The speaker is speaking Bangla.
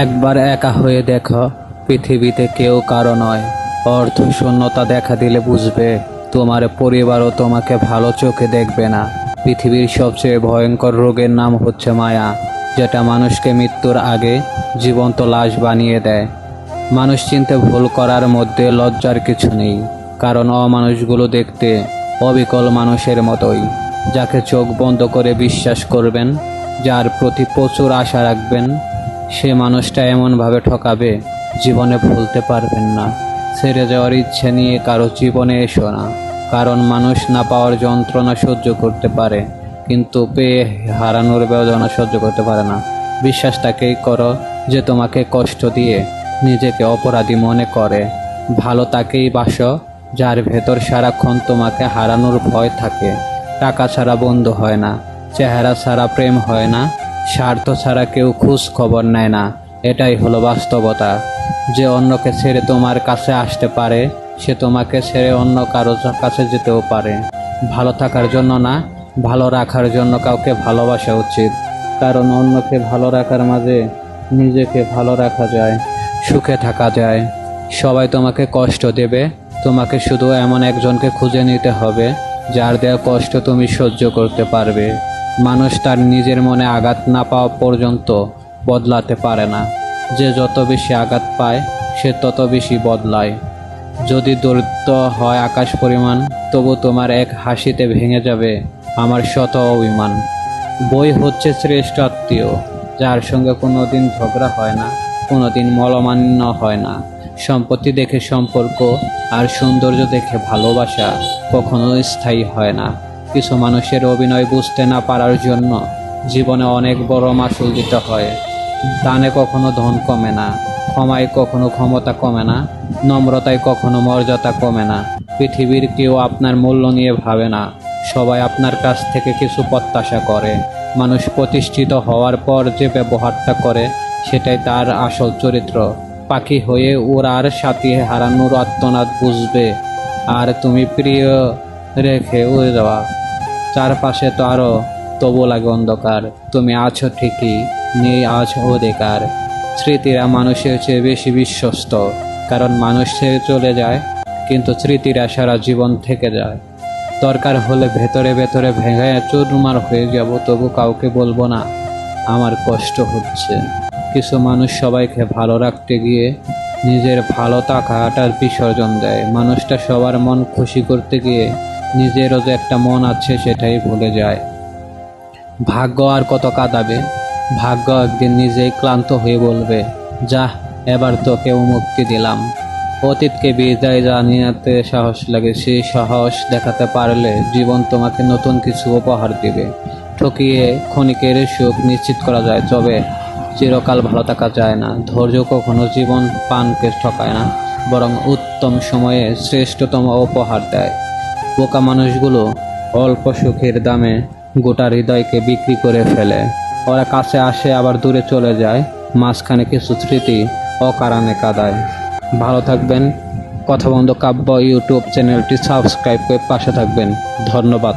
একবার একা হয়ে দেখো, পৃথিবীতে কেউ কারো নয়। অর্থ শূন্যতা দেখা দিলে বুঝবে তোমার পরিবারও তোমাকে ভালো চোখে দেখবে না। পৃথিবীর সবচেয়ে ভয়ঙ্কর রোগের নাম হচ্ছে মায়া, যেটা মানুষকে মৃত্যুর আগে জীবন্ত লাশ বানিয়ে দেয়। মানুষ চিনতে ভুল করার মধ্যে লজ্জার কিছু নেই, কারণ অমানুষগুলো দেখতে অবিকল মানুষের মতোই। যাকে চোখ বন্ধ করে বিশ্বাস করবেন, যার প্রতি প্রচুর আশা রাখবেন, সে মানুষটা এমনভাবে ঠকাবে জীবনে ভুলতে পারবেন না। ছেড়ে যাওয়ার ইচ্ছে নিয়ে কারো জীবনে এসো না, কারণ মানুষ না পাওয়ার যন্ত্রণা সহ্য করতে পারে, কিন্তু পেয়ে হারানোর বেদনা সহ্য করতে পারে না। বিশ্বাসটাকেই করো যে তোমাকে কষ্ট দিয়ে নিজেকে অপরাধী মনে করে। ভালো তাকেই বাসো যার ভেতর সারাক্ষণ তোমাকে হারানোর ভয় থাকে। টাকা ছাড়া বন্ধু হয় না, চেহারা ছাড়া প্রেম হয় না, স্বার্থ ছাড়া কেউ খোঁজ খবর নেয় না। এটাই হলো বাস্তবতা। যে অন্যকে ছেড়ে তোমার কাছে আসতে পারে, সে তোমাকে ছেড়ে অন্য কারো কাছে যেতেও পারে। ভালো থাকার জন্য না, ভালো রাখার জন্য কাউকে ভালোবাসা উচিত, কারণ অন্যকে ভালো রাখার মাঝে নিজেকে ভালো রাখা যায়, সুখে থাকা যায়। সবাই তোমাকে কষ্ট দেবে, তোমাকে শুধু এমন একজনকে খুঁজে নিতে হবে যার দেওয়া কষ্ট তুমি সহ্য করতে পারবে। মানুষ তার নিজের মনে আঘাত না পাওয়া পর্যন্ত বদলাতে পারে না। যে যত বেশি আঘাত পায়, সে তত বেশি বদলায়। যদি দরিদ্র হয় আকাশ পরিমাণ, তবু তোমার এক হাসিতে ভেঙে যাবে আমার শত অভিমান। বই হচ্ছে শ্রেষ্ঠ আত্মীয়, যার সঙ্গে কোনোদিন ঝগড়া হয় না, কোনোদিন মলমান্য হয় না। সম্পত্তি দেখে সম্পর্ক আর সৌন্দর্য দেখে ভালোবাসা কখনো স্থায়ী হয় না। কিছু মানুষের অভিনয় বুঝতে না পারার জন্য জীবনে অনেক বড় মাসুল দিতে হয়। দানে কখনো ধন কমে না, ক্ষমায় কখনো ক্ষমতা কমে না, নম্রতায় কখনো মর্যাদা কমে না। পৃথিবীর কেউ আপনার মূল্য নিয়ে ভাবে না, সবাই আপনার কাছ থেকে কিছু প্রত্যাশা করে। মানুষ প্রতিষ্ঠিত হওয়ার পর যে ব্যবহারটা করে, সেটাই তার আসল চরিত্র। পাখি হয়ে ওড়ার সাথে হারানোর আর্তনাদ বুঝবে, আর তুমি প্রিয় রেখে উড়ে যাওয়া চারপাশে তো আরও তবু লাগে অন্ধকার। তুমি আছো ঠিকই, নেই আজ অধিকার। স্মৃতিরা মানুষের চেয়ে বেশি বিশ্বস্ত, কারণ মানুষ ছেড়ে চলে যায়, কিন্তু স্মৃতিরা সারা জীবন থেকে যায়। দরকার হলে ভেতরে ভেতরে ভেঙে চুরমার হয়ে যাব, তবু কাউকে বলবো না আমার কষ্ট হচ্ছে। কিছু মানুষ সবাইকে ভালো রাখতে গিয়ে নিজের ভালো থাকাটার বিসর্জন দেয়। মানুষটা সবার মন খুশি করতে গিয়ে নিজেরও যে একটা মন আছে সেটাই ভুলে যায়। ভাগ্য আর কত কাঁদাবে, ভাগ্য একদিন নিজেই ক্লান্ত হয়ে বলবে, যা এবার তোকেও মুক্তি দিলাম। অতীতকে বিদায় জানাতে সাহস লাগে, সেই সাহস দেখাতে পারলে জীবন তোমাকে নতুন কিছু উপহার দিবে। ঠকিয়ে ক্ষণিকের সুখ নিশ্চিত করা যায়, তবে চিরকাল ভালো থাকা যায় না। ধৈর্য কখনো জীবন পানকে ঠকায় না, বরং উত্তম সময়ে শ্রেষ্ঠতম উপহার দেয়। বোকা মানুষগুলো অল্প সুখের দামে গোটা হৃদয়কে বিক্রি করে ফেলে। ওরা কাছে আসে আবার দূরে চলে যায়, মাঝখানে কিছু স্মৃতি অকারণে কাঁদায়। ভালো থাকবেন। কথাবন্ধু কাব্য ইউটিউব চ্যানেলটি সাবস্ক্রাইব করে পাশে থাকবেন। ধন্যবাদ।